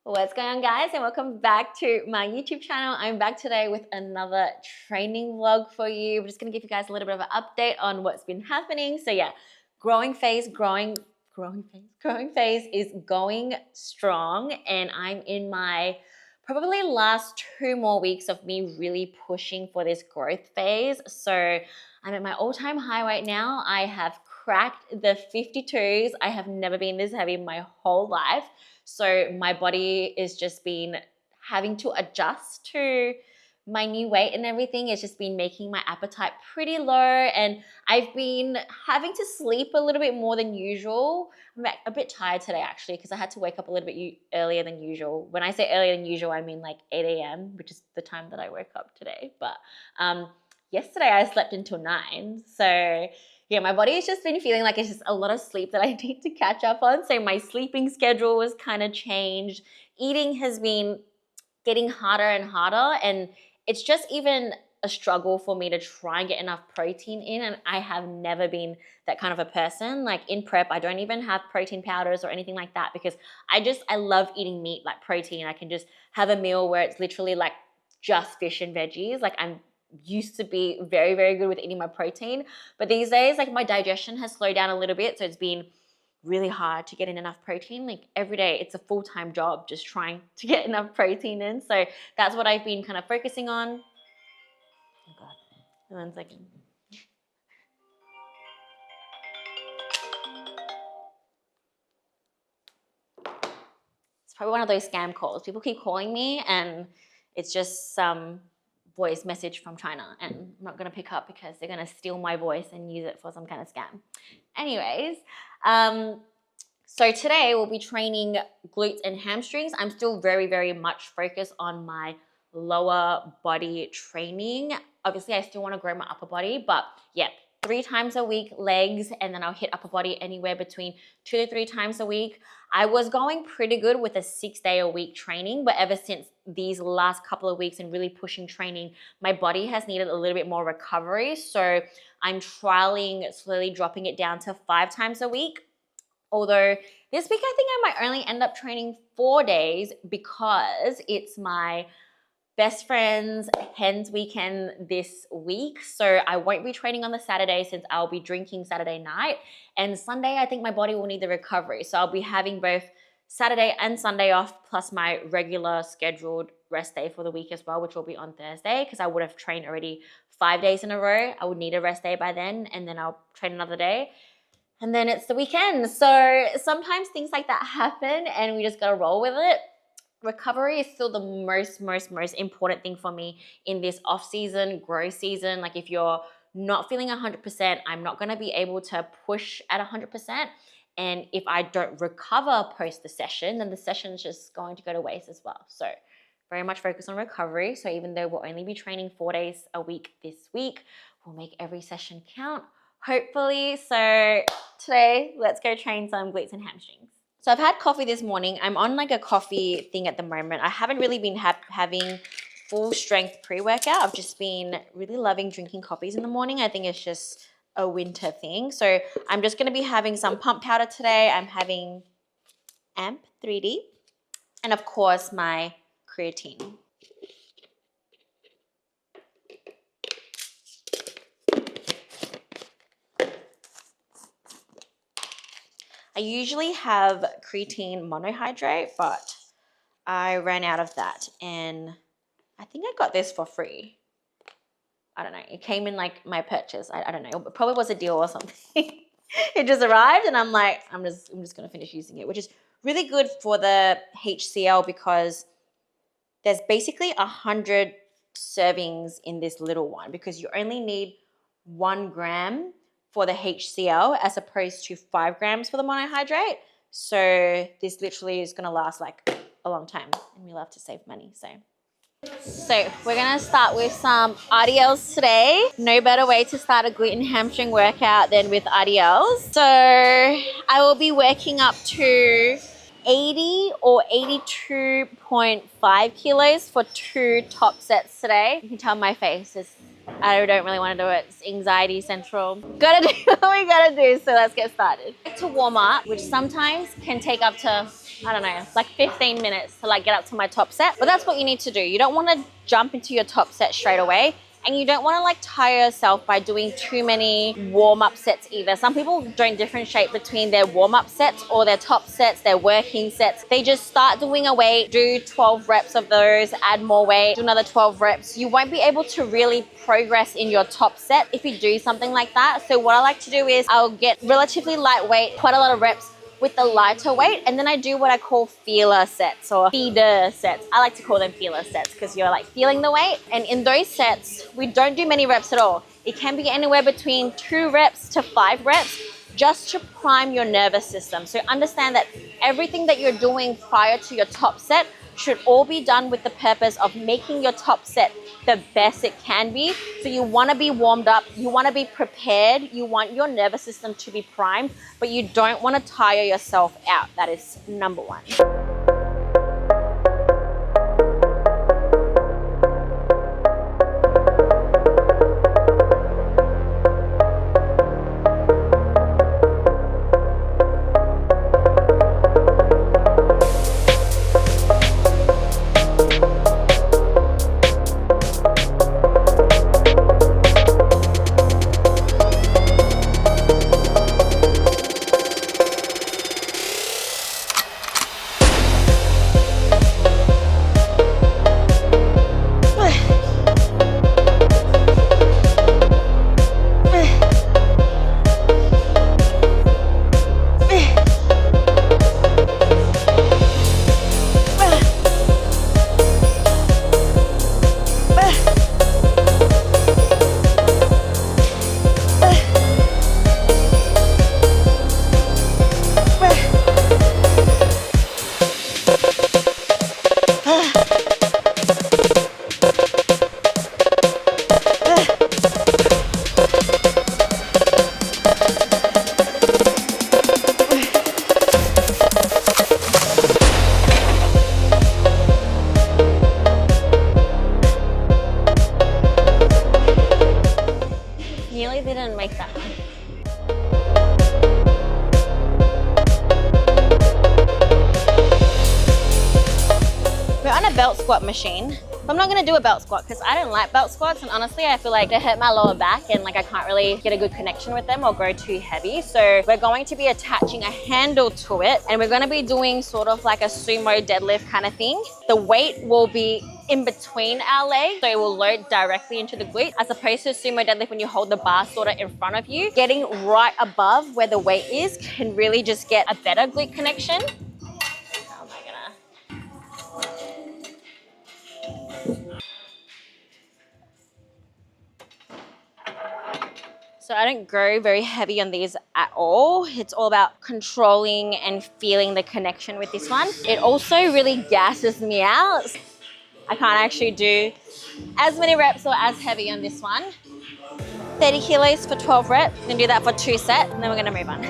What's going on, guys, and welcome back to my YouTube channel. I'm back today with another training vlog for you. I'm just gonna give you guys a little bit of an update on what's been happening. So yeah, growing phase is going strong, and I'm in my probably last 2 more weeks of me really pushing for this growth phase. So I'm at my all-time high right now. I have cracked the 52s. I have never been this heavy in my whole life. So my body is just been having to adjust to my new weight and everything. It's just been making my appetite pretty low, and I've been having to sleep a little bit more than usual. I'm a bit tired today actually because I had to wake up a little bit earlier than usual. When I say earlier than usual, I mean like 8 a.m., which is the time that I woke up today. But yesterday I slept until 9. So yeah, my body has just been feeling like it's just a lot of sleep that I need to catch up on. So my sleeping schedule was kind of changed. Eating has been getting harder and harder, and it's just even a struggle for me to try and get enough protein in, and I have never been that kind of a person. Like in prep, I don't even have protein powders or anything like that because I love eating meat, like protein. I can just have a meal where it's literally like just fish and veggies. Like I'm used to be very, very good with eating my protein, but these days like my digestion has slowed down a little bit, so it's been really hard to get in enough protein. Like every day it's a full-time job just trying to get enough protein in. So that's what I've been kind of focusing on. Oh god, 1 second. It's probably one of those scam calls. People keep calling me and it's just some voice message from China, and I'm not going to pick up because they're going to steal my voice and use it for some kind of scam. Anyways, so today we'll be training glutes and hamstrings. I'm still very, very much focused on my lower body training. Obviously, I still want to grow my upper body, but yeah, 3 times a week legs, and then I'll hit upper body anywhere between 2 to 3 times a week. I was going pretty good with a 6-day-a-week training, but ever since these last couple of weeks and really pushing training, my body has needed a little bit more recovery. So I'm trialing slowly dropping it down to 5 times a week. Although this week I think I might only end up training 4 days because it's my best friend's hen's weekend this week. So I won't be training on the Saturday since I'll be drinking Saturday night. And Sunday, I think my body will need the recovery. So I'll be having both Saturday and Sunday off, plus my regular scheduled rest day for the week as well, which will be on Thursday because I would have trained already 5 days in a row. I would need a rest day by then, and then I'll train another day. And then it's the weekend. So sometimes things like that happen and we just gotta roll with it. Recovery is still the most important thing for me in this off-season, growth season. Like if you're not feeling 100%, I'm not gonna be able to push at 100%. And if I don't recover post the session, then the session's just going to go to waste as well. So very much focus on recovery. So even though we'll only be training 4 days a week this week, we'll make every session count, hopefully. So today, let's go train some glutes and hamstrings. So I've had coffee this morning. I'm on like a coffee thing at the moment. I haven't really been having full strength pre-workout. I've just been really loving drinking coffees in the morning. I think it's just a winter thing. So I'm just going to be having some pump powder today. I'm having AMP 3D and of course my creatine. I usually have creatine monohydrate, but I ran out of that, and I think I got this for free. I don't know. It came in like my purchase. I don't know. It probably was a deal or something. It just arrived, and I'm like, I'm just gonna finish using it, which is really good for the HCl because there's basically 100 servings in this little one because you only need 1 gram for the HCl as opposed to 5 grams for the monohydrate. So this literally is gonna last like a long time, and we love to save money. So we're gonna start with some RDLs today. No better way to start a glute and hamstring workout than with RDLs. So I will be working up to 80 or 82.5 kilos for 2 top sets today. You can tell my face is I don't really want to do it. It's anxiety central. Gotta do what we gotta do, so let's get started. To warm up, which sometimes can take up to, I don't know, like 15 minutes to like get up to my top set. But that's what you need to do. You don't want to jump into your top set straight away. And you don't want to like tire yourself by doing too many warm-up sets either. Some people don't differentiate between their warm-up sets or their top sets, their working sets. They just start doing a weight, do 12 reps of those, add more weight, do another 12 reps. You won't be able to really progress in your top set if you do something like that. So what I like to do is I'll get relatively lightweight, quite a lot of reps with the lighter weight, and then I do what I call feeler sets or feeder sets. I like to call them feeler sets because you're like feeling the weight. And in those sets, we don't do many reps at all. It can be anywhere between 2 reps to 5 reps just to prime your nervous system. So understand that everything that you're doing prior to your top set should all be done with the purpose of making your top set the best it can be. So you want to be warmed up, you want to be prepared, you want your nervous system to be primed, but you don't want to tire yourself out. That is number one. Didn't make that one. We're on a belt squat machine. I'm not gonna do a belt squat because I don't like belt squats, and honestly I feel like they hurt my lower back and like I can't really get a good connection with them or go too heavy. So we're going to be attaching a handle to it, and we're gonna be doing sort of like a sumo deadlift kind of thing. The weight will be in between our legs, so it will load directly into the glute, as opposed to sumo deadlift when you hold the bar sort of in front of you. Getting right above where the weight is can really just get a better glute connection. How am I gonna... So I don't go very heavy on these at all. It's all about controlling and feeling the connection with this one. It also really gasses me out. I can't actually do as many reps or as heavy on this one. 30 kilos for 12 reps. We're gonna do that for 2 sets, and then we're gonna move on.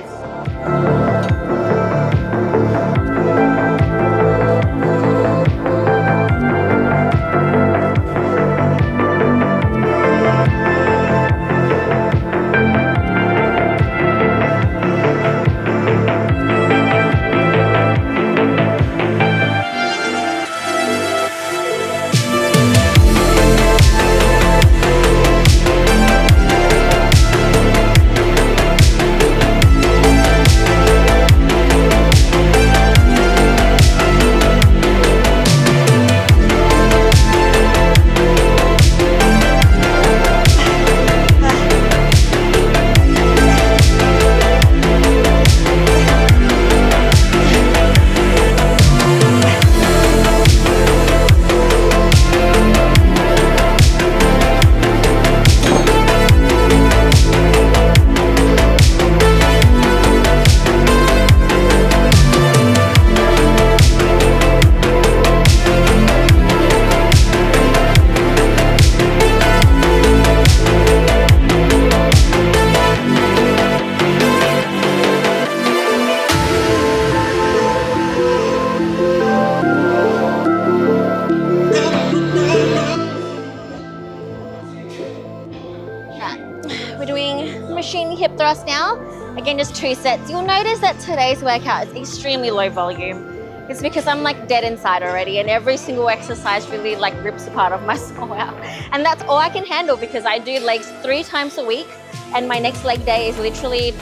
hip thrust now. Again, just 2 sets. You'll notice that today's workout is extremely low volume. It's because I'm like dead inside already, and every single exercise really like rips a part of my soul out. And that's all I can handle because I do legs 3 times a week, and my next leg day is literally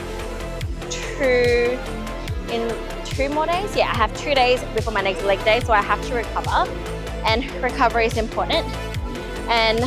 2 more days. Yeah, I have 2 days before my next leg day, so I have to recover, and recovery is important. And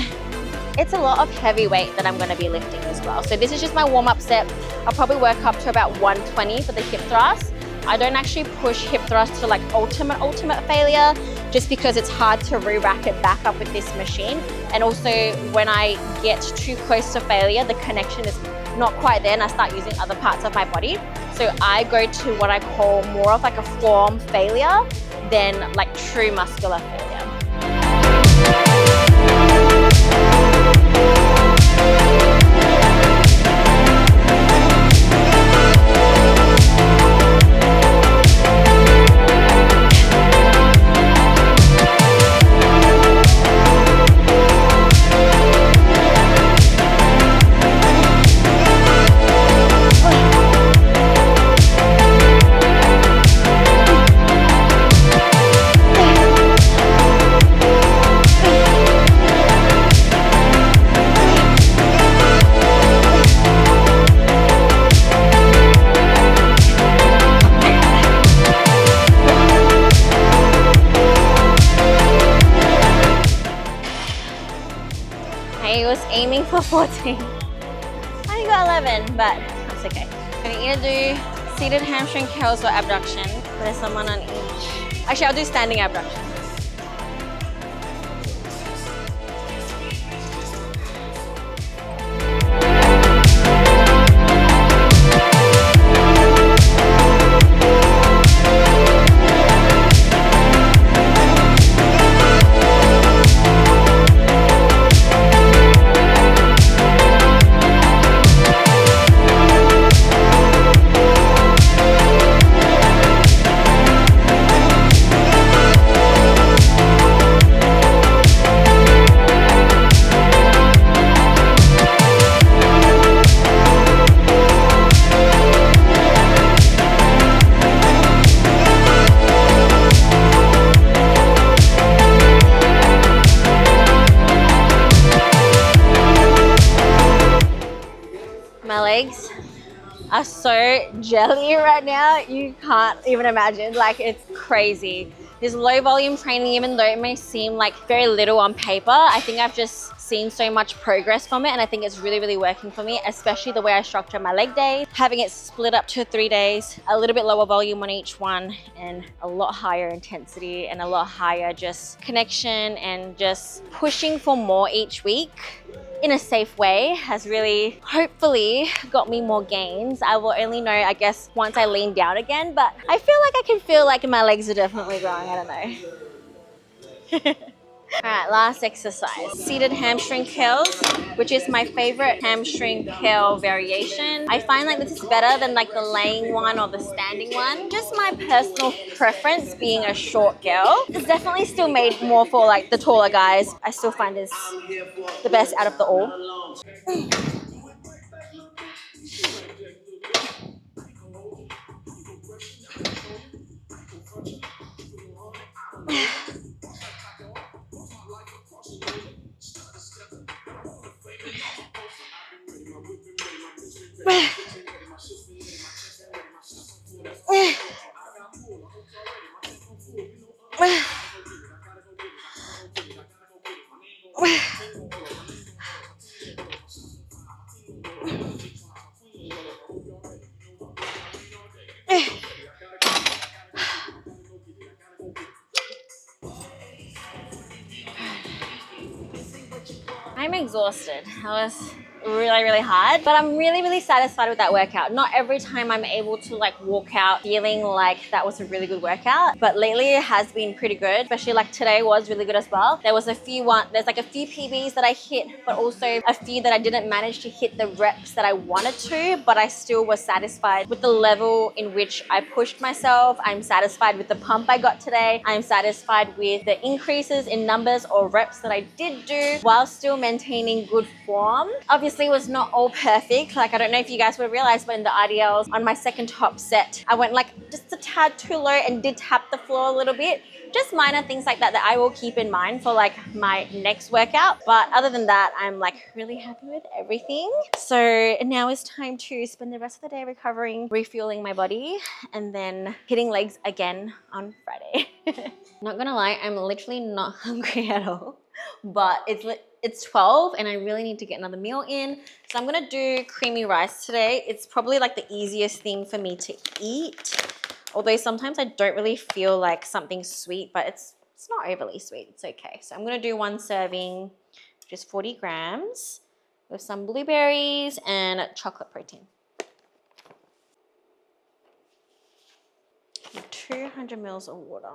it's a lot of heavy weight that I'm going to be lifting as well. So this is just my warm-up set. I'll probably work up to about 120 for the hip thrust. I don't actually push hip thrust to like ultimate failure, just because it's hard to re-rack it back up with this machine. And also when I get too close to failure, the connection is not quite there and I start using other parts of my body. So I go to what I call more of like a form failure than like true muscular failure. I was aiming for 14. I got 11, but that's okay. I'm gonna either do seated hamstring curls or abduction. There's someone on each. Actually, I'll do standing abduction. My legs are so jelly right now, you can't even imagine. Like, it's crazy. This low volume training, even though it may seem like very little on paper, I think I've just seen so much progress from it, and I think it's really, really working for me, especially the way I structure my leg day, having it split up to 3 days, a little bit lower volume on each one, and a lot higher intensity and a lot higher just connection, and just pushing for more each week in a safe way has really hopefully got me more gains. I will only know, I guess, once I lean down again, but I feel like I can feel like my legs are definitely growing. I don't know. All right, last exercise, seated hamstring curls, which is my favorite hamstring curl variation. I find like this is better than like the laying one or the standing one. Just my personal preference, being a short girl. It's definitely still made more for like the taller guys. I still find this the best out of the all. I'm exhausted. That was really, really hard, but I'm really, really satisfied with that workout. Not every time I'm able to like walk out feeling like that was a really good workout, but lately it has been pretty good, especially like today was really good as well. There's like a few PBs that I hit, but also a few that I didn't manage to hit the reps that I wanted to, but I still was satisfied with the level in which I pushed myself. I'm satisfied with the pump I got today. I'm satisfied with the increases in numbers or reps that I did do while still maintaining good form. Obviously, obviously was not all perfect. Like, I don't know if you guys would have realized, but in the RDLs on my second top set, I went like just a tad too low and did tap the floor a little bit. Just minor things like that that I will keep in mind for like my next workout. But other than that, I'm like really happy with everything. So now it's time to spend the rest of the day recovering, refueling my body, and then hitting legs again on Friday. Not gonna lie, I'm literally not hungry at all, but it's 12 and I really need to get another meal in. So I'm gonna do creamy rice today. It's probably like the easiest thing for me to eat. Although sometimes I don't really feel like something sweet, but it's not overly sweet, it's okay. So I'm gonna do 1 serving, just 40 grams with some blueberries and chocolate protein. 200 mils of water.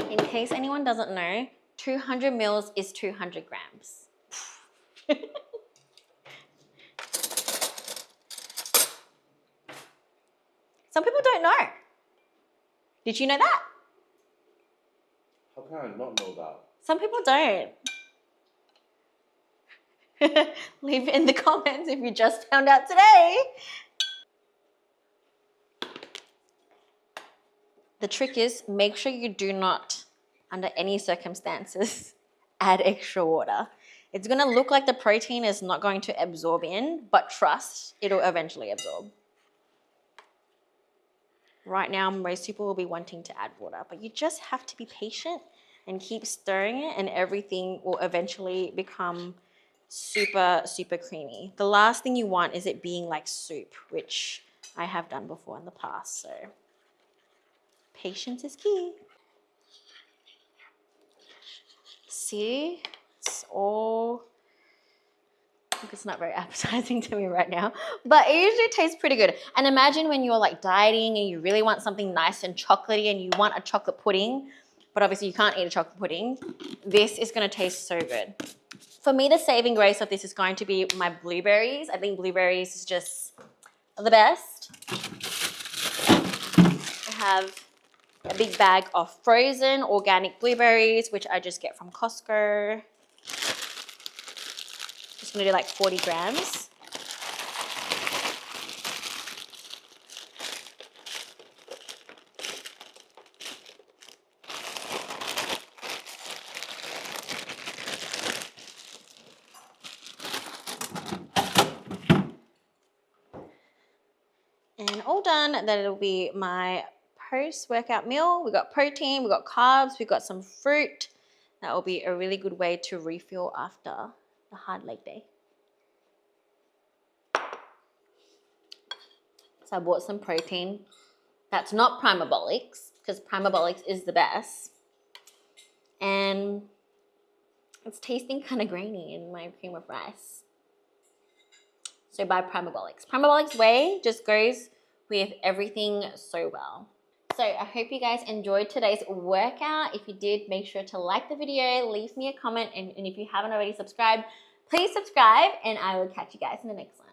In case anyone doesn't know, 200 mils is 200 grams. Some people don't know. Did you know that? How can I not know that? Some people don't. Leave it in the comments if you just found out today. The trick is, make sure you do not, under any circumstances, add extra water. It's gonna look like the protein is not going to absorb in, but trust, it'll eventually absorb. Right now, most people will be wanting to add water, but you just have to be patient and keep stirring it and everything will eventually become super, super creamy. The last thing you want is it being like soup, which I have done before in the past, so patience is key. See, it's all, it's not very appetizing to me right now, but it usually tastes pretty good. And imagine when you're like dieting and you really want something nice and chocolatey and you want a chocolate pudding, but obviously you can't eat a chocolate pudding. This is gonna taste so good. For me, the saving grace of this is going to be my blueberries. I think blueberries is just the best. I have a big bag of frozen organic blueberries, which I just get from Costco. Just gonna do like 40 grams. And all done, that'll be my post-workout meal. We got protein, we got carbs, we got some fruit. That will be a really good way to refuel after the hard leg day. So I bought some protein. That's not Primabolics, because Primabolics is the best. And it's tasting kind of grainy in my cream of rice. So buy Primabolics. Primabolics Whey just goes with everything so well. So I hope you guys enjoyed today's workout. If you did, make sure to like the video, leave me a comment, and if you haven't already subscribed, please subscribe, and I will catch you guys in the next one.